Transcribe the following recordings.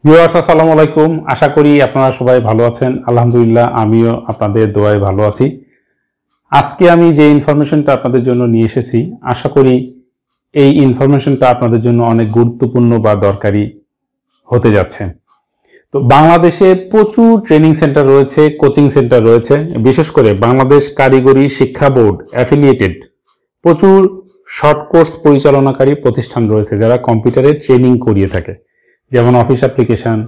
Viewers আসসালামু আলাইকুম। আশা করি আপনারা সবাই ভালো আছেন। আলহামদুলিল্লাহ আমিও আপনাদের দোয়ায় ভালো আছি। আজকে আমি যে ইনফরমেশনটা আপনাদের জন্য নিয়ে এসেছি, আশা করি এই ইনফরমেশনটা আপনাদের জন্য অনেক গুরুত্বপূর্ণ বা দরকারি হতে যাচ্ছে। তো বাংলাদেশে প্রচুর ট্রেনিং সেন্টার রয়েছে, কোচিং সেন্টার রয়েছে। বিশেষ করে বাংলাদেশ কারিগরি শিক্ষা বোর্ড অ্যাফিলিয়েটেড প্রচুর শর্ট কোর্স পরিচালনাকারী প্রতিষ্ঠান রয়েছে যারা কম্পিউটারের ট্রেনিং করিয়ে থাকে, যেমন অফিস অ্যাপ্লিকেশন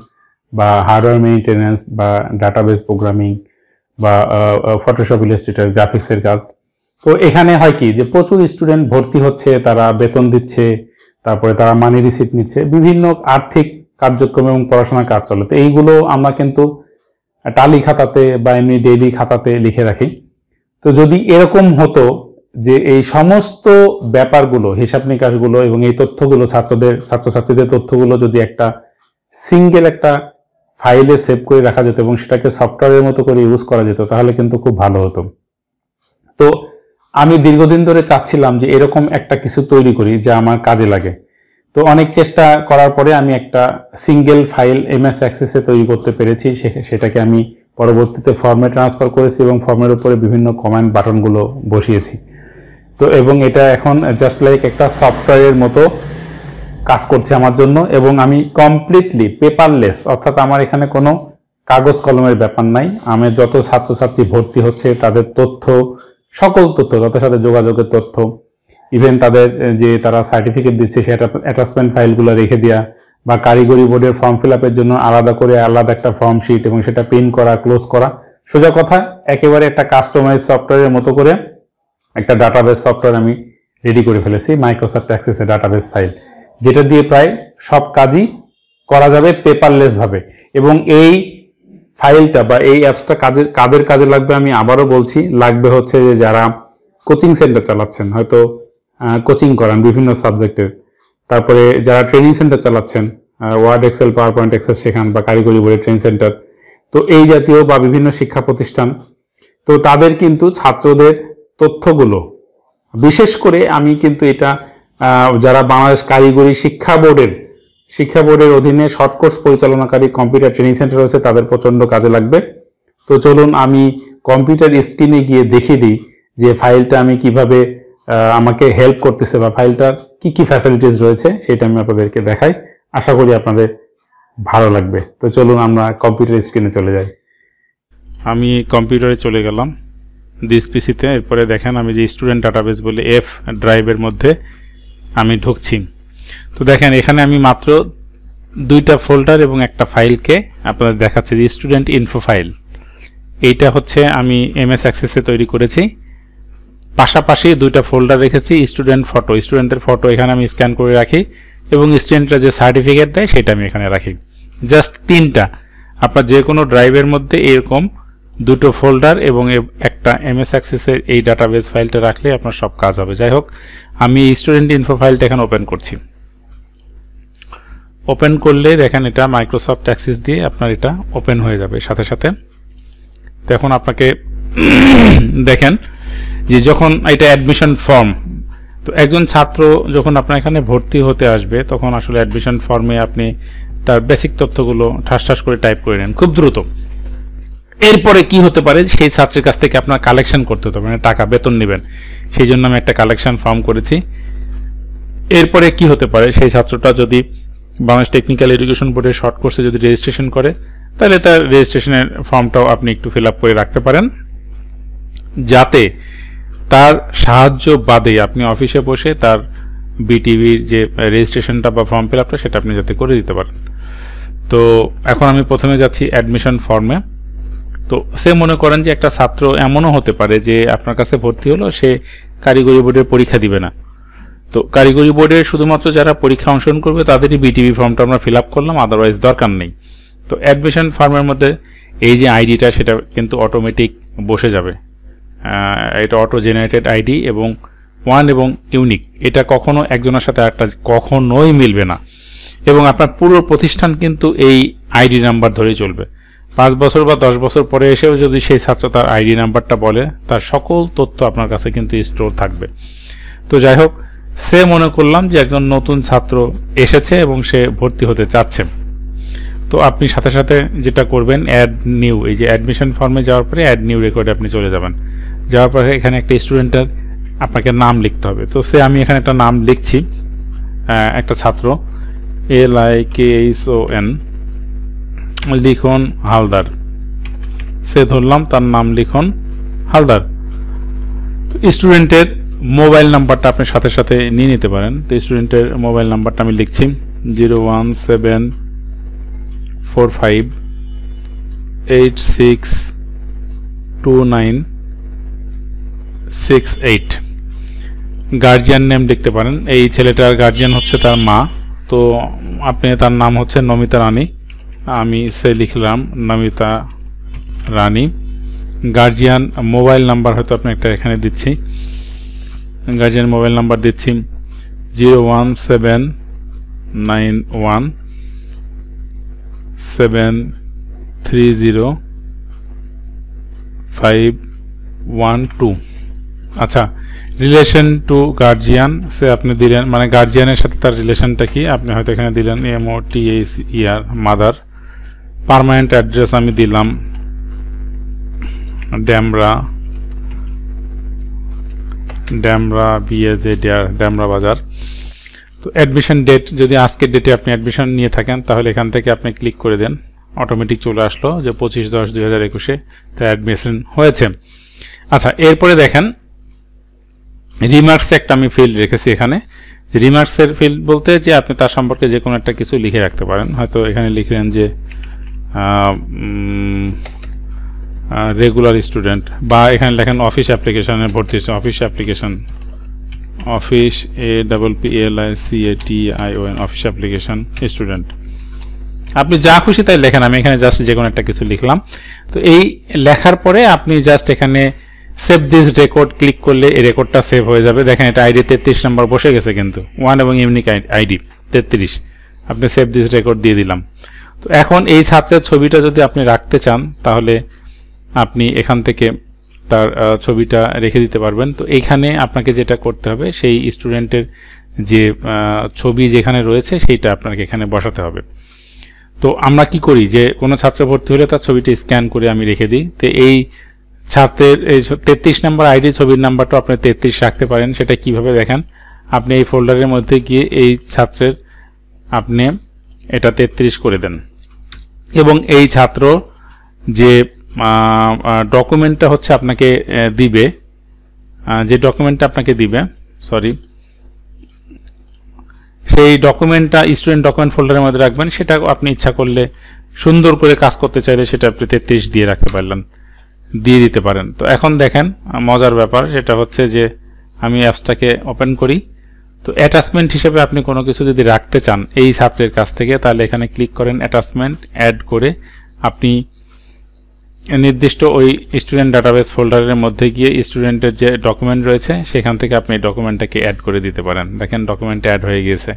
বা হার্ডওয়্যার মেইনটেনেন্স বা ডাটাবেস প্রোগ্রামিং বা ফটোশপ, ইলাস্ট্রেটর, গ্রাফিক্সের কাজ। তো এখানে হয় কি যে প্রচুর স্টুডেন্ট ভর্তি হচ্ছে, তারা বেতন দিচ্ছে, তারপরে তারা মানি রিসিট নিচ্ছে, বিভিন্ন আর্থিক কার্যক্রম এবং পড়াশোনার কাজ চলে। তো এইগুলো আমরা কিন্তু টালি খাতাতে বা এমনি ডেইলি খাতাতে লিখে রাখি। তো যদি এরকম হতো যে এই সমস্ত ব্যাপারগুলো, হিসাব নিকাশগুলো এবং এই তথ্যগুলো ছাত্রছাত্রীদের তথ্যগুলো যদি একটা সিঙ্গেল একটা ফাইলে সেভ করে রাখা যেত এবং সেটাকে সফটওয়্যারের মতো করে ইউজ করা যেত, তাহলে কিন্তু খুব ভালো হতো। তো আমি দীর্ঘদিন ধরে চাচ্ছিলাম যে এরকম একটা কিছু তৈরি করি যা আমার কাজে লাগে। তো অনেক চেষ্টা করার পরে আমি একটা সিঙ্গেল ফাইল MS অ্যাক্সেসে তৈরি করতে পেরেছি। সেটাকে আমি পরবর্তীতে ফর্মে ট্রান্সফার করেছি এবং ফর্মের উপরে বিভিন্ন কমান্ড বাটনগুলো বসিয়েছি। তো এবং এটা এখন জাস্ট লাইক একটা সফটওয়্যারের মতো কাজ করছে আমার জন্য, এবং আমি কমপ্লিটলি পেপারলেস, অর্থাৎ আমার এখানে কোনো কাগজ কলমের ব্যাপার নাই। আমি যত ছাত্রছাত্রী ভর্তি হচ্ছে তাদের তথ্য, সকল তথ্য, তাদের সাথে যোগাযোগের তথ্য, ইভেন তাদের যে তারা সার্টিফিকেট দিচ্ছে সেটা অ্যাটাচমেন্ট ফাইলগুলো রেখে দেওয়া, বা কারিগরি বোর্ডের ফর্ম ফিল আপের জন্য আলাদা একটা ফর্ম শিট এবং সেটা প্রিন্ট করা, ক্লোজ করা, সোজা কথা একেবারে একটা কাস্টমাইজ সফটওয়্যারের মতো করে একটা ডাটাবেস সফটওয়্যার আমি রেডি করে ফেলেছি, মাইক্রোসফট অ্যাক্সেসের ডাটাবেস ফাইল, যেটা দিয়ে প্রায় সব কাজই করা যাবে পেপারলেস ভাবে। এবং এই ফাইলটা বা এই অ্যাপসটা কাদের কাজে লাগবে আমি আবারও বলছি, লাগবে হচ্ছে যে যারা কোচিং সেন্টার চালাচ্ছেন, হয়তো কোচিং করান বিভিন্ন সাবজেক্টের, তারপরে যারা ট্রেনিং সেন্টার চালাচ্ছেন, Word, Excel, PowerPoint, Access শেখান, বা কারিগরি বোর্ডের ট্রেনিং সেন্টার, তো এই জাতীয় বা বিভিন্ন শিক্ষা প্রতিষ্ঠান, তো তাদের কিন্তু ছাত্রদের তথ্যগুলো, বিশেষ করে আমি কিন্তু এটা যারা বাংলাদেশ কারিগরি শিক্ষা বোর্ডের অধীনে শর্ট কোর্স পরিচালনাকারী কম্পিউটার ট্রেনিং সেন্টার রয়েছে, তাদের প্রচন্ড কাজে লাগবে। তো চলুন আমি কম্পিউটার স্ক্রিনে গিয়ে দেখিয়ে দিই যে ফাইলটা আমি কিভাবে আমাকে হেল্প করতেছে বা ফাইলটার কি ফ্যাসিলিটিস রয়েছে সেটা আমি আপনাদেরকে দেখাই। আশা করি আপনাদের ভালো লাগবে। তো চলুন আমরা কম্পিউটার স্ক্রিনে চলে যাই। আমি কম্পিউটারে চলে গেলাম দিস পিসিতে। এরপরে দেখেন আমি যে স্টুডেন্ট ডাটাবেস বলে F ড্রাইভের মধ্যে আমি ঢুকছি। তো দেখেন এখানে আমি মাত্র দুইটা ফোল্ডার এবং একটা ফাইলকে আপনাদের দেখাচ্ছি, যে স্টুডেন্ট ইনফো ফাইল, এইটা হচ্ছে আমি MS অ্যাক্সেসে তৈরি করেছি। পাশাপাশি দুইটা ফোল্ডার রেখেছি স্টুডেন্টের ফটো এখানে আমি স্ক্যান করে রাখি, এবং স্টুডেন্টরা যে সার্টিফিকেট দেয় সেটা আমি এখানে রাখি। জাস্ট তিনটা, আপনার যে কোনো ড্রাইভের মধ্যে এরকম দুটো ফোল্ডার এবং একটা MS অ্যাক্সেসের এই ডাটাবেস ফাইলটা রাখলে আপনার সব কাজ হবে। যাই হোক, আমি স্টুডেন্ট ইনফো ফাইলটা এখানে ওপেন করছি। ওপেন করলে দেখেন এটা মাইক্রোসফট অ্যাক্সেস দিয়ে আপনার এটা ওপেন হয়ে যাবে সাথে সাথে। তো এখন আপনাকে দেখেন যে যখন এটা অ্যাডমিশন ফর্ম, তো একজন ছাত্র যখন আপনার এখানে ভর্তি হতে আসবে তখন আসলে অ্যাডমিশন ফর্মে আপনি তার বেসিক তথ্যগুলো ঠাস করে টাইপ করে নেন খুব দ্রুত। এরপরে কি হতে পারে, সেই ছাত্রের কাছ থেকে আপনার কালেকশন করতে হতে, মানে টাকা বেতন নেবেন, সেই জন্য আমি একটা কালেকশন ফর্ম করেছি। এরপরে কি হতে পারে, সেই ছাত্রটা যদি বাংলাদেশ টেকনিক্যাল এডুকেশন বোর্ডের শর্ট কোর্সে যদি রেজিস্ট্রেশন করে, তাহলে তার রেজিস্ট্রেশনের ফর্মটাও আপনি একটু ফিল আপ করে রাখতে পারেন, যাতে তার সাহায্য বাদে আপনি অফিসে বসে তার BTVর যে রেজিস্ট্রেশনটা বা ফর্ম ফিল আপটা সেটা আপনি যাতে করে দিতে পারেন। তো এখন আমি প্রথমে যাচ্ছি অ্যাডমিশন ফর্মে। তো সে মনে করেন যে একটা ছাত্র এমনও হতে পারে যে আপনার কাছে ভর্তি হলো, সে কারিগরি বোর্ডের পরীক্ষা দিবে না। তো কারিগরি বোর্ডের শুধুমাত্র যারা পরীক্ষা অংশগ্রহণ করবে তাদেরই BTV ফর্মটা আমরা ফিল আপ করলাম, আদারওয়াইজ দরকার নেই। তো অ্যাডমিশন ফর্মের মধ্যে এই যে আইডিটা সেটা কিন্তু অটোমেটিক বসে যাবে, এটা অটো জেনারেটেড আইডি এবং 1 এবং ইউনিক, এটা কখনো একজনের সাথে একটা কখনোই মিলবে না, এবং আপনার পুরো প্রতিষ্ঠান কিন্তু এই আইডি নাম্বার ধরেই চলবে। 5 বছর বা 10 বছর পরে এসেও যদি সেই ছাত্র তার আইডি নাম্বারটা বলে, তার সকল তথ্য আপনার কাছে কিন্তু স্টোর থাকবে। তো যাই হোক, সে মনে করলাম যে একজন নতুন ছাত্র এসেছে এবং সে ভর্তি হতে চাচ্ছে। তো আপনি সাথে সাথে যেটা করবেন অ্যাড নিউ, এই যে অ্যাডমিশন ফর্মে যাওয়ার পরে অ্যাড নিউ রেকর্ডে আপনি চলে যাবেন। যাওয়ার পরে এখানে একটা স্টুডেন্টের আপনাকে নাম লিখতে হবে। তো আমি এখানে একটা নাম লিখছি, একটা ছাত্র LIKHON, লিখুন হালদার। ধরলাম তার নাম লিখুন হালদার। তো স্টুডেন্টের মোবাইল নাম্বারটা আপনি সাথে সাথে নিয়ে নিতে পারেন। তো স্টুডেন্টের মোবাইল নাম্বারটা আমি লিখছি 01745862968। গার্জিয়ান নেম লিখতে পারেন। এই ছেলেটার গার্জিয়ান হচ্ছে তার মা, তো আপনি তার নাম হচ্ছে নমিতা রানী, আমি লিখলাম নমিতা রানী। গার্জিয়ান মোবাইল নাম্বার হয়তো আপনি একটা এখানে দিচ্ছি, গার্জিয়ান মোবাইল নাম্বার দিচ্ছি 01791730512। আচ্ছা, রিলেশন টু গার্জিয়ান আপনি দিলেন, মানে গার্জিয়ানের সাথে তার রিলেশনটা কি আপনি হয়তো এখানে দিলেন MOTHER মাদার। পার্মানেন্ট অ্যাড্রেস আমি দিলাম ড্যামরা BAZDR ড্যামরা বাজার। তো অ্যাডমিশন ডেট, যদি আজকের ডেটে আপনি অ্যাডমিশন নিয়ে থাকেন তাহলে এখান থেকে আপনি ক্লিক করে দেন, অটোমেটিক চলে আসলো যে 25/10/2021 তার অ্যাডমিশন হয়েছে। আচ্ছা, এরপরে দেখেন রিমার্কস একটা আমি ফিল্ড রেখেছি এখানে। রিমার্কসের ফিল্ড বলতে যে আপনি তার সম্পর্কে যে কোনো একটা কিছু লিখে রাখতে পারেন। হয়তো এখানে লিখলেন যে রেগুলার স্টুডেন্ট, বা এখানে লেখেন অফিস অ্যাপ্লিকেশনের ভর্তি হচ্ছে, office application, office APPLICATION office application student. আপনি যা খুশি তাই লেখেন, আমি এখানে জাস্ট যে কোনো একটা কিছু লিখলাম। তো এই লেখার পরে আপনি জাস্ট এখানে সেভ দিস রেকর্ড ক্লিক করলে এই রেকর্ডটা সেভ হয়ে যাবে। দেখেন এটা আইডি 33 নম্বর বসে গেছে, কিন্তু 1 এবং ইউনিক আইডি 33। আপনি সেভ দিস রেকর্ড দিয়ে দিলাম। তো এখন এই ছাত্রের ছবিটা যদি আপনি রাখতে চান তাহলে আপনি এখান থেকে তার ছবিটা রেখে দিতে পারবেন। তো এইখানে আপনাকে যেটা করতে হবে সেই স্টুডেন্টের যে ছবি যেখানে রয়েছে সেইটা আপনাকে এখানে বসাতে হবে। তো আমরা কি করি যে কোনো ছাত্র ভর্তি হলে তার ছবিটা স্ক্যান করে আমি রেখে দিই। তো এই ছাত্রের এই 33 নম্বর আইডি ছবির নাম্বারটা আপনি 33 রাখতে পারেন। সেটা কিভাবে দেখেন, আপনি এই ফোল্ডারের মধ্যে গিয়ে এই ছাত্রের আপনি এটা 33 করে দেন, এবং এই ছাত্র যে ডকুমেন্টটা হচ্ছে আপনাকে দিবে, যে ডকুমেন্টটা আপনাকে দিবে সেই ডকুমেন্টটা স্টুডেন্ট ডকুমেন্ট ফোল্ডারের মধ্যে রাখবেন। সেটা আপনি ইচ্ছা করলে সুন্দর করে কাজ করতে চাইলে সেটা আপনি 33 দিয়ে রাখতে পারলেন, দিয়ে দিতে পারেন। তো এখন দেখেন মজার ব্যাপার, সেটা হচ্ছে যে আমি অ্যাপসটাকে ওপেন করি। তো অ্যাটাচমেন্ট হিসেবে আপনি কোনো কিছু যদি রাখতে চান এই ছাত্রের কাছ থেকে, তাহলে এখানে ক্লিক করেন অ্যাটাচমেন্ট, অ্যাড করে আপনি নির্দিষ্ট ওই স্টুডেন্ট ডাটাবেস ফোল্ডারের মধ্যে গিয়ে স্টুডেন্টের যে ডকুমেন্ট রয়েছে সেখান থেকে আপনি ডকুমেন্টটাকে অ্যাড করে দিতে পারেন। দেখেন ডকুমেন্ট অ্যাড হয়ে গিয়েছে,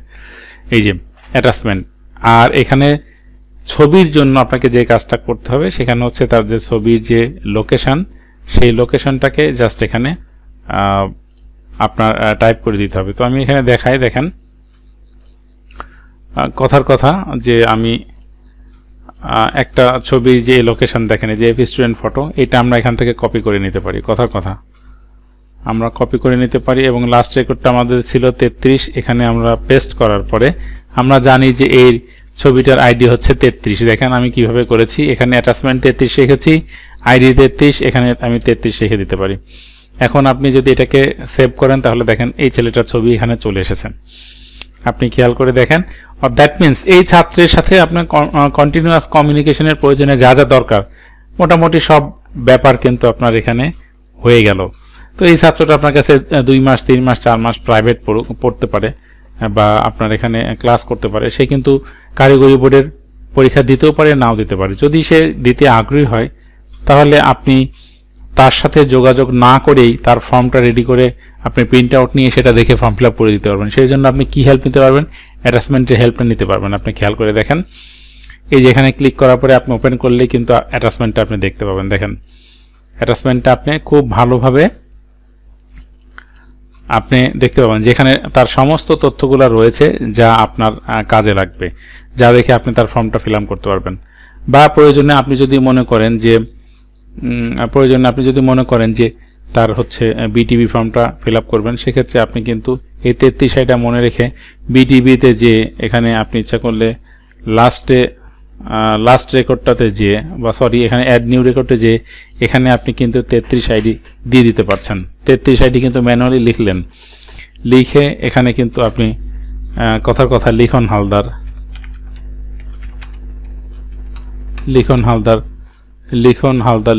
এই যে অ্যাটাচমেন্ট। আর এখানে ছবির জন্য আপনাকে যে কাজটা করতে হবে সেখানে হচ্ছে তার যে ছবির যে লোকেশন, সেই লোকেশনটাকে জাস্ট এখানে আপনার টাইপ করে দিতে হবে। তো আমি এখানে দেখাই, দেখেন কথার কথা যে আমি একটা ছবির যে লোকেশন দেখেন, যে এফ স্টুডেন্ট ফটো, এটা আমরা এখান থেকে কপি করে নিতে পারি। কথার কথা আমরা কপি করে নিতে পারি, এবং লাস্ট রেকর্ডটা আমাদের ছিল 33। এখানে আমরা পেস্ট করার পরে আমরা জানি যে এই ছবিটার আইডি হচ্ছে 33। দেখেন আমি কিভাবে করেছি, এখানে অ্যাটাচমেন্ট 33 রেখেছি, আইডি 33, এখানে আমি 33 রেখে দিতে পারি। এখন আপনি যদি এটাকে সেভ করেন তাহলে দেখেন এই ছেলেটার ছবি এখানে চলে এসেছে। আপনি খেয়াল করে দেখেন, দ্যাট মিনস এই ছাত্রের সাথে আপনার কন্টিনিউয়াস কমিউনিকেশনের প্রয়োজনে যা যা দরকার মোটামুটি সব ব্যাপার কিন্তু আপনার এখানে হয়ে গেল। তো এই ছাত্রটা আপনার কাছে 2 মাস 3 মাস 4 মাস প্রাইভেট পড়তে পারে, বা আপনার এখানে ক্লাস করতে পারে। সে কিন্তু কারিগরি বোর্ডের পরীক্ষা দিতেও পারে, নাও দিতে পারে। যদি সে দিতে আগ্রহী হয় তাহলে আপনি তার সাথে যোগাযোগ না করেই তার ফর্মটা রেডি করে আপনি প্রিন্ট আউট নিয়ে সেটা দেখে ফর্ম ফিল আপ করে দিতে পারবেন। সেই জন্য আপনি কি হেল্প নিতে পারবেন, অ্যাটাচমেন্টের হেল্প নিতে পারবেন। আপনি খেয়াল করে দেখেন, এই যে এখানে ক্লিক করার পরে আপনি ওপেন করলেই কিন্তু অ্যাটাচমেন্টটা আপনি দেখতে পাবেন। দেখেন অ্যাটাচমেন্টটা আপনি খুব ভালোভাবে আপনি দেখতে পাবেন, যেখানে তার সমস্ত তথ্যগুলো রয়েছে যা আপনার কাজে লাগবে। যা দেখে আপনি তার ফর্মটা ফিল আপ করতে পারবেন। বা প্রয়োজনে আপনি যদি মনে করেন যে তার হচ্ছে বিটিবি ফর্মটা ফিল আপ করবেন, সেক্ষেত্রে আপনি কিন্তু এই 33 মনে রেখে বিটিবিতে যে এখানে আপনি ইচ্ছা করলে লাস্ট রেকর্ডটাতে যে এখানে অ্যাড নিউ রেকর্ডে যে এখানে আপনি কিন্তু 33 আইডি দিয়ে দিতে পারছেন। 33 আইডি কিন্তু ম্যানুয়ালি লিখলেন, লিখে এখানে কিন্তু আপনি কথার কথা লিখন হালদার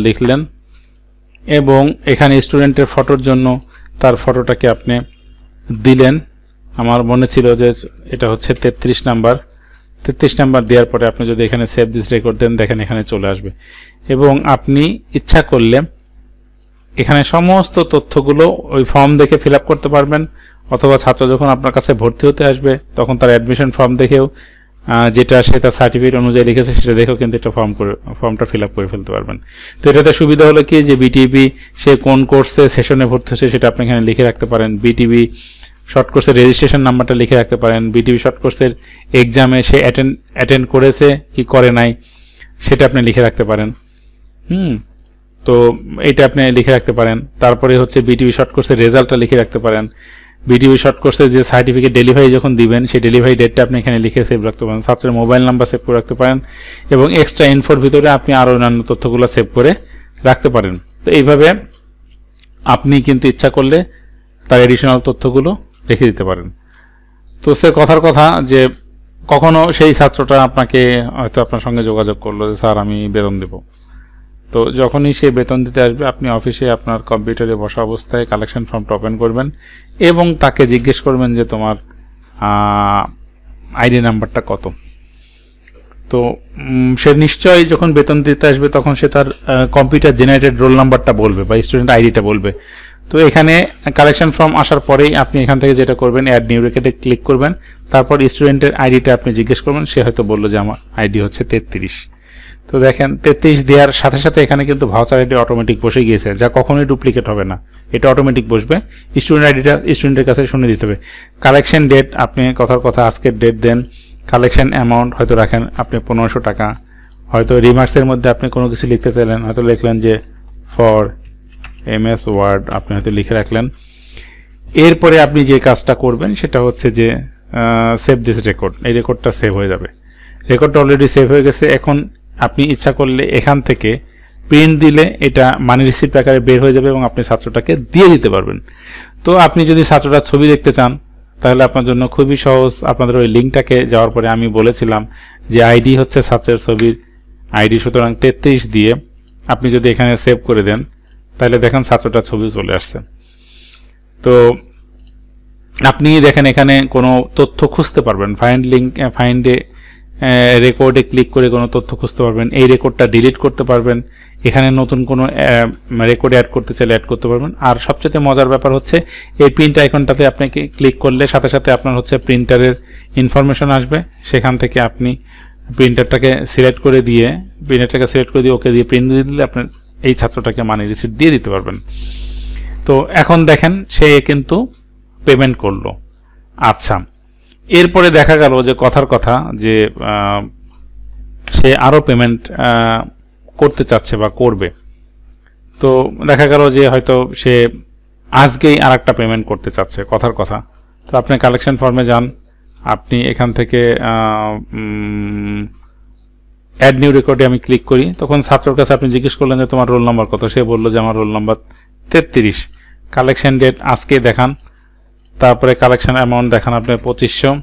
লিখলেন এবং এখানে স্টুডেন্টের ফটোর জন্য তার ফটোটাকে আপনি দিলেন। আমার মনে ছিল যে এটা হচ্ছে 33 নাম্বার দেওয়ার পরে আপনি যদি এখানে সেভ দিস রেকর্ড দেন, দেখেন এখানে চলে আসবে এবং আপনি ইচ্ছা করলে এখানে সমস্ত তথ্যগুলো ওই ফর্ম দেখে ফিল আপ করতে পারবেন, অথবা ছাত্র যখন আপনার কাছে ভর্তি হতে আসবে তখন তার অ্যাডমিশন ফর্ম দেখেও যেটা সে তার সার্টিফিকেট অনুযায়ী লিখেছে সেটা দেখেও কিন্তু এটা ফর্মটা ফিল আপ করে ফেলতে পারবেন। তো এটাতে সুবিধা হলো কি যে বিটিবি সে কোন কোর্সে সেশনে ভর্তি হচ্ছে সেটা আপনি এখানে লিখে রাখতে পারেন, বিটিবি শর্ট কোর্সের রেজিস্ট্রেশন নাম্বারটা লিখে রাখতে পারেন, বিটিবি শর্ট কোর্সের এক্সামে সে অ্যাটেন্ড করেছে কি করে নাই সেটা আপনি লিখে রাখতে পারেন। তো এটা আপনি লিখে রাখতে পারেন। তারপরে হচ্ছে বিটিবি শর্ট কোর্সের রেজাল্টটা লিখে রাখতে পারেন, বিটিবি শর্ট কোর্সের যে সার্টিফিকেট ডেলিভারি যখন দিবেন সেই ডেলিভারি ডেটটা আপনি এখানে লিখে সেভ রাখতে পারেন, ছাত্রের মোবাইল নাম্বার সেভ করে রাখতে পারেন এবং এক্সট্রা ইনফোর ভিতরে আপনি আরও অন্যান্য তথ্যগুলো সেভ করে রাখতে পারেন। তো এইভাবে আপনি কিন্তু ইচ্ছা করলে তার এডিশনাল তথ্যগুলো রেখে দিতে পারেন। তো সে কথার কথা যে কখনো সেই ছাত্রটা আপনাকে হয়তো আপনার সঙ্গে যোগাযোগ করলো যে স্যার আমি বেতন দেব, তো যখনই সে বেতন দিতে আসবে আপনি অফিসে আপনার কম্পিউটারে বসা অবস্থায় কালেকশন ফর্মটা ওপেন করবেন এবং তাকে জিজ্ঞেস করবেন যে তোমার আইডি নাম্বারটা কত। তো সে নিশ্চয়ই যখন বেতন দিতে আসবে তখন সে তার কম্পিউটার জেনারেটেড রোল নাম্বারটা বলবে বা স্টুডেন্ট আইডিটা বলবে। তো এখানে কালেকশন ফর্ম আসার পরেই আপনি এখান থেকে যেটা করবেন অ্যাড নিউ রেকর্ডে ক্লিক করবেন, তারপর স্টুডেন্টের আইডিটা আপনি জিজ্ঞেস করবেন, সে হয়তো বললো যে আমার আইডি হচ্ছে 33। তো দেখেন 33 দেওয়ার সাথে সাথে এখানে কিন্তু ভাউচার আইডি অটোমেটিক বসে গিয়েছে, যা কখনোই ডুপ্লিকেট হবে না, এটা অটোমেটিক বসবে। স্টুডেন্ট আইডিটা স্টুডেন্টের কাছে শুনে দিতে হবে। কালেকশন ডেট আপনি কথার কথা আজকের ডেট দেন, কালেকশন অ্যামাউন্ট হয়তো রাখেন আপনি 1500 টাকা, হয়তো রিমার্কসের মধ্যে আপনি কোনো কিছু লিখতে চাইলেন, হয়তো লিখলেন যে ফর MS ওয়ার্ড আপনি হয়তো লিখে রাখলেন। এরপরে আপনি যে কাজটা করবেন সেটা হচ্ছে যে সেভ দিস রেকর্ড, এই রেকর্ডটা সেভ হয়ে যাবে। রেকর্ডটা অলরেডি সেভ হয়ে গেছে। এখন আপনি ইচ্ছা করলে এখান থেকে প্রিন্ট দিলে এটা মানি রিসিপ্ট আকারে বের হয়ে যাবে এবং আপনি ছাত্রটাকে দিয়ে দিতে পারবেন। তো আপনি যদি ছাত্রটার ছবি দেখতে চান তাহলে আপনার জন্য খুবই সহজ। আপনাদের ওই লিঙ্কটাকে যাওয়ার পরে আমি বলেছিলাম যে আইডি হচ্ছে ছাত্রের ছবির আইডি, সুতরাং 33 দিয়ে আপনি যদি এখানে সেভ করে দেন তাহলে দেখেন ছাত্রটার ছবি চলে আসছে। তো আপনি দেখেন এখানে কোনো তথ্য খুঁজতে পারবেন, ফাইন্ডে রেকর্ডে ক্লিক করে কোনো তথ্য খুঁজতে পারবেন, এই রেকর্ডটা ডিলিট করতে পারবেন, এখানে নতুন কোনো রেকর্ড অ্যাড করতে চাইলে অ্যাড করতে পারবেন। আর সবচেয়ে মজার ব্যাপার হচ্ছে এই প্রিন্ট আইকনটাতে আপনাকে ক্লিক করলে সাথে সাথে আপনার হচ্ছে প্রিন্টারের ইনফরমেশন আসবে, সেখান থেকে আপনি প্রিন্টারটাকে সিলেক্ট করে দিয়ে ওকে দিয়ে প্রিন্ট দিয়ে দিলে আপনার এই ছাত্রটাকে মানি রিসিপ্ট দিয়ে দিতে পারবেন। তো এখন দেখেন সে কিন্তু পেমেন্ট করলো। আচ্ছা, এরপরে দেখা গেল যে কথার কথা যে সে আরও পেমেন্ট করতে চাচ্ছে বা করবে। তো দেখা গেল যে হয়তো সে আজকেই আর একটা পেমেন্ট করতে চাচ্ছে কথার কথা। তো আপনি কালেকশন ফর্মে যান, আপনি এখান থেকে অ্যাড নিউ রেকর্ডে আমি ক্লিক করি, তখন ছাত্রের কাছে আপনি জিজ্ঞেস করলেন যে তোমার রোল নাম্বার কত, সে বললো যে আমার রোল নাম্বার 33। কালেকশন ডেট আজকে দেখান, তারপরে কালেকশন অ্যামাউন্ট দেখান আপনি 2500।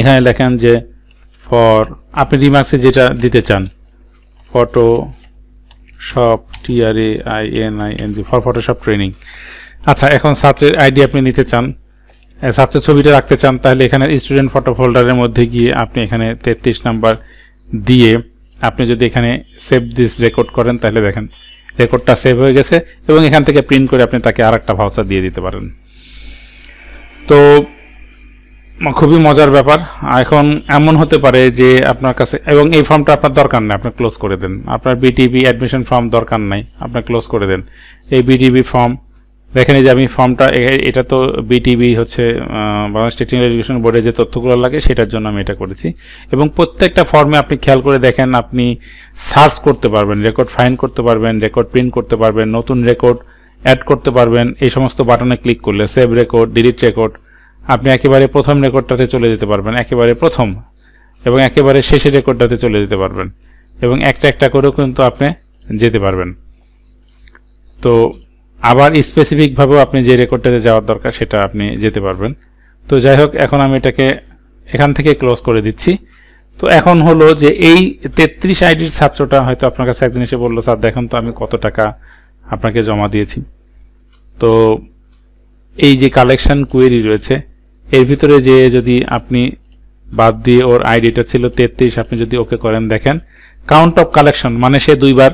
এখানে লেখেন যে ফর আপনি রিমার্কসে যেটা দিতে চান, Photoshop TRAINING for Photoshop training. আচ্ছা, এখন ছাত্রের আইডি আপনি নিতে চান, ছাত্রের ছবিটা রাখতে চান, তাহলে এখানে স্টুডেন্ট ফটো ফোল্ডারের মধ্যে গিয়ে আপনি এখানে 33 নাম্বার দিয়ে আপনি যদি এখানে সেভ দিস রেকর্ড করেন তাহলে দেখেন রেকর্ডটা সেভ হয়ে গেছে এবং এখান থেকে প্রিন্ট করে আপনি তাকে আরেকটা ভাউচার দিয়ে দিতে পারেন। তো খুবই মজার ব্যাপার। এখন এমন হতে পারে যে আপনার কাছে, এবং এই ফর্মটা আপনার দরকার নেই, আপনি ক্লোজ করে দেন। আপনার বিটিবি অ্যাডমিশন ফর্ম দরকার নাই, আপনি ক্লোজ করে দেন। এই বিটিবি ফর্ম দেখেন এই যে আমি ফর্মটা, এটা তো বিটিবি হচ্ছে বাংলাদেশ টেকনিক্যাল এডুকেশন বোর্ডে যে তথ্যগুলো লাগে সেটার জন্য আমি এটা করেছি। এবং প্রত্যেকটা ফর্মে আপনি খেয়াল করে দেখেন, আপনি সার্চ করতে পারবেন, রেকর্ড ফাইন্ড করতে পারবেন, রেকর্ড প্রিন্ট করতে পারবেন, নতুন রেকর্ড অ্যাড করতে পারবেন। এই সমস্ত বাটনে ক্লিক করলে সেভ রেকর্ড, ডিলিট রেকর্ড, আপনি একেবারে প্রথম রেকর্ডটাতে চলে যেতে পারবেন, একেবারে প্রথম, এবং একেবারে শেষের রেকর্ডটাতে চলে যেতে পারবেন, এবং একটা একটা করেও কিন্তু আপনি যেতে পারবেন। তো আবার স্পেসিফিকভাবেও আপনি যে রেকর্ডটাতে যাওয়ার দরকার সেটা আপনি যেতে পারবেন। তো যাই হোক, এখন আমি এটাকে এখান থেকে ক্লোজ করে দিচ্ছি। তো এখন হলো যে এই 33 আইডির ছাত্রটা হয়তো আপনার কাছে একদিন এসে বললো, স্যার দেখেন তো আমি কত টাকা আপনাকে জমা দিয়েছি। তো এই যে কালেকশন কোয়েরি রয়েছে এর ভিতরে যে যদি আপনি বাদ দিয়ে ওর আইডিটা ছিল 33, আপনি যদি ওকে করেন, দেখেন কাউন্ট অফ কালেকশন, মানে সে দুইবার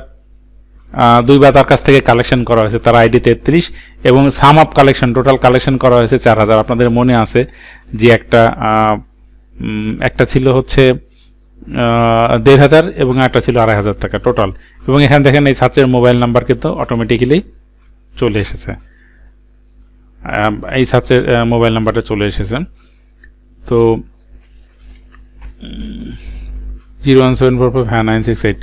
তার কাছ থেকে কালেকশন করা হয়েছে, তার আইডি 33, এবং সাম অফ কালেকশন, টোটাল কালেকশন করা হয়েছে 4000। আপনাদের মনে আছে যে একটা ছিল হচ্ছে 1500 এবং একটা ছিল 2500 টাকা টোটাল। এবং এখানে দেখেন এই ছাত্রের মোবাইল নাম্বার কিন্তু অটোমেটিক্যালি চলে এসেছে, এই ছাত্রের মোবাইল নাম্বারটা চলে এসেছে। তো 017455968,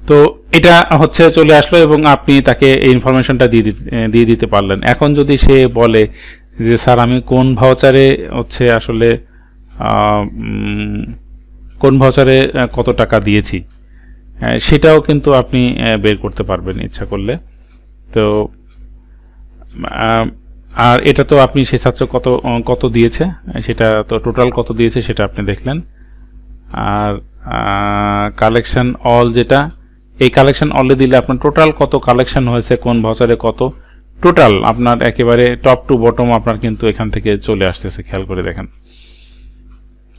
তো এটা হচ্ছে চলে আসলো এবং আপনি তাকে এই ইনফরমেশনটা দিয়ে দিতে পারলেন। এখন যদি সে বলে যে স্যার আমি কোন ভাউচারে হচ্ছে আসলে কোন ভাউচারে কত টাকা দিয়েছি, সেটাও কিন্তু আপনি বের করতে পারবেন ইচ্ছা করলে। তো আর এটা তো আপনি সেই ছাত্র কত দিয়েছে সেটা তো টোটাল কত দিয়েছে সেটা আপনি দেখলেন। আর কালেকশন অল, যেটা এই কালেকশন অলে দিলে আপনার টোটাল কত কালেকশন হয়েছে, কোন ভাউচারে কত, টোটাল আপনার একেবারে টপ টু বটম আপনার কিন্তু এখান থেকে চলে আসতেছে, খেয়াল করে দেখেন।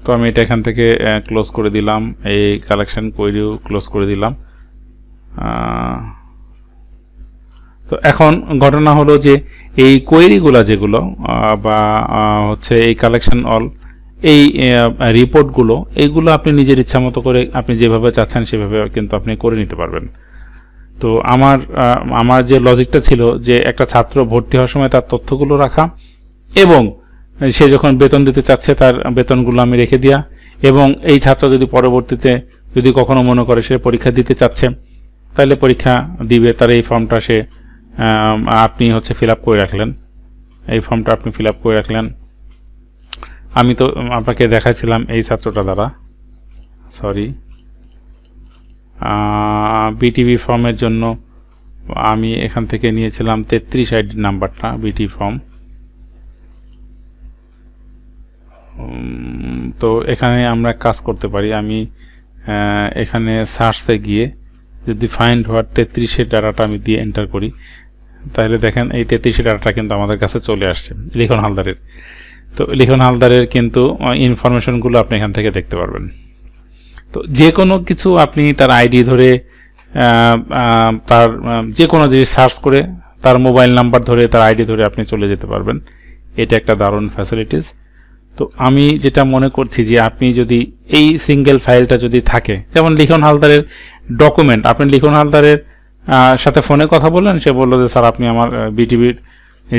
তো আমি এটা এখান থেকে ক্লোজ করে দিলাম, এই কালেকশন কোয়েরিও ক্লোজ করে দিলাম। তো এখন ঘটনা হলো যে এই কোয়েরিগুলো যেগুলো বা হচ্ছে এই কালেকশন অল, এই রিপোর্টগুলো, এইগুলো আপনি নিজের ইচ্ছা মতো করে আপনি যেভাবে চাচ্ছেন সেভাবে কিন্তু আপনি করে নিতে পারবেন। তো আমার যে লজিকটা ছিল যে একটা ছাত্র ভর্তি হওয়ার সময় তার তথ্যগুলো রাখা, এবং সে যখন বেতন দিতে চাচ্ছে তার বেতনগুলো আমি রেখে দেওয়া, এবং এই ছাত্র যদি পরবর্তীতে যদি কখনো মনে করে সে পরীক্ষা দিতে চাচ্ছে তাহলে পরীক্ষা দিবে, তার এই ফর্মটা সে আপনি হচ্ছে ফিল আপ করে রাখলেন, এই ফর্মটা আপনি ফিল আপ করে রাখলেন। আমি তো আপনাকে দেখাচ্ছিলাম এই ছাত্রটা দ্বারা, সরি, বিটিভি ফর্মের জন্য আমি এখান থেকে নিয়েছিলাম 33 আইডি নাম্বারটা, বিটি ফর্ম। তো এখানে আমরা কাজ করতে পারি, আমি এখানে সার্চে গিয়ে যদি ফাইন্ড হোয়াট 33-এর ডাটাটা আমি দিয়ে এন্টার করি, তাহলে দেখেন এই 33-এর ডাটাটা কিন্তু আমাদের কাছে চলে আসছে লিখন হালদারের। তো লিখন হালদারের কিন্তু ইনফরমেশনগুলো আপনি এখান থেকে দেখতে পারবেন। তো যে কোনো কিছু আপনি তার আইডি ধরে, তার যে কোনো জিনিস সার্চ করে, তার মোবাইল নাম্বার ধরে, তার আইডি ধরে আপনি চলে যেতে পারবেন। এটা একটা দারুণ ফ্যাসিলিটিস। তো আমি যেটা মনে করছি যে আপনি যদি এই সিঙ্গেল ফাইলটা যদি থাকে, যেমন লিখন হালদারের ডকুমেন্ট, আপনি লিখন হালদারের সাথে ফোনে কথা বললেন, সে বললো যে স্যার আপনি আমার বিটিভির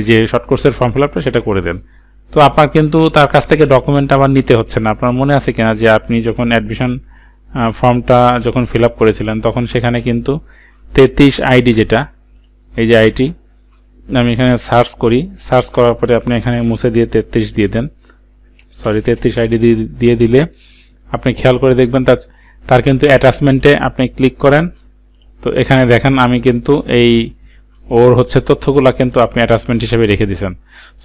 যে শর্ট কোর্সের ফর্ম ফিল আপটা সেটা করে দেন। তো আপনার কিন্তু তার কাছ থেকে ডকুমেন্ট আবার নিতে হচ্ছে না। আপনার মনে আছে কিনা যে আপনি যখন অ্যাডমিশন ফর্মটা যখন ফিল আপ করেছিলেন তখন সেখানে কিন্তু 33 আইডি, যেটা এই যে আইডি, আমি এখানে সার্চ করি, সার্চ করার পরে আপনি এখানে মুছে দিয়ে 33 দিয়ে দেন, সরি 33 আইডি দিয়ে দিলে আপনি খেয়াল করে দেখবেন তার কিন্তু অ্যাটাচমেন্টে আপনি ক্লিক করেন। তো এখানে দেখেন আমি কিন্তু এই ওর হচ্ছে তথ্যগুলো কিন্তু আপনি অ্যাটাচমেন্ট হিসেবে রেখে দিয়েছেন।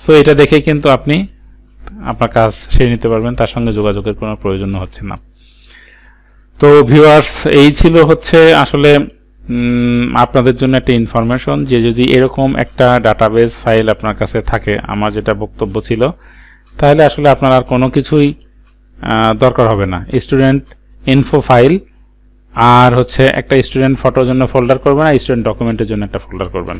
সো এটা দেখে কিন্তু আপনি আপনার কাজ সেরে নিতে পারবেন, তার সঙ্গে যোগাযোগের কোনো প্রয়োজন হচ্ছে না। তো ভিউয়ার্স, এই ছিল হচ্ছে আসলে আপনাদের জন্য একটা ইনফরমেশন যে যদি এরকম একটা ডাটাবেস ফাইল আপনার কাছে থাকে, আমার যেটা বক্তব্য ছিল, তাহলে আসলে আপনার আর কোনো কিছুই দরকার হবে না। স্টুডেন্ট ইনফো ফাইল আর হচ্ছে একটা স্টুডেন্ট ফটোর জন্য ফোল্ডার করবেন, আর স্টুডেন্ট ডকুমেন্টের জন্য একটা ফোল্ডার করবেন।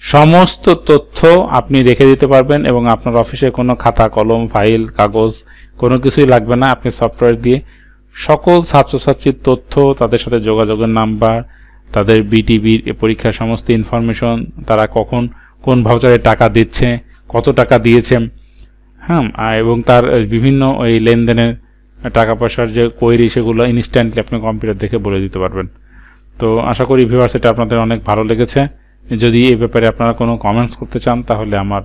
সমস্ত তথ্য আপনি রেখে দিতে পারবেন এবং আপনার অফিসে কোনো খাতা কলম ফাইল কাগজ কোনো কিছুই লাগবে না। আপনি সফটওয়্যার দিয়ে সকল ছাত্রছাত্রীর তথ্য, তাদের সাথে যোগাযোগের নাম্বার, তাদের বিটিভির পরীক্ষার সমস্ত ইনফরমেশন, তারা কখন কোন ভাউচারে টাকা দিচ্ছে, কত টাকা দিয়েছে, হ্যাঁ, এবং তার বিভিন্ন ওই লেনদেনের টাকা পয়সার যে কোয়েরি সেগুলো ইনস্ট্যান্টলি আপনি কম্পিউটার দেখে বলে দিতে পারবেন। তো আশা করি ভিউয়ার্স এটা আপনাদের অনেক ভালো লেগেছে। যদি এই ব্যাপারে আপনারা কোনো কমেন্টস করতে চান তাহলে আমার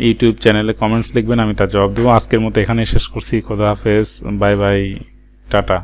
ইউটিউব চ্যানেলে কমেন্টস লিখবেন, আমি তার জবাব দেবো। আজকের মতো এখানেই শেষ করছি। খোদা হাফেজ, বাই বাই, টাটা।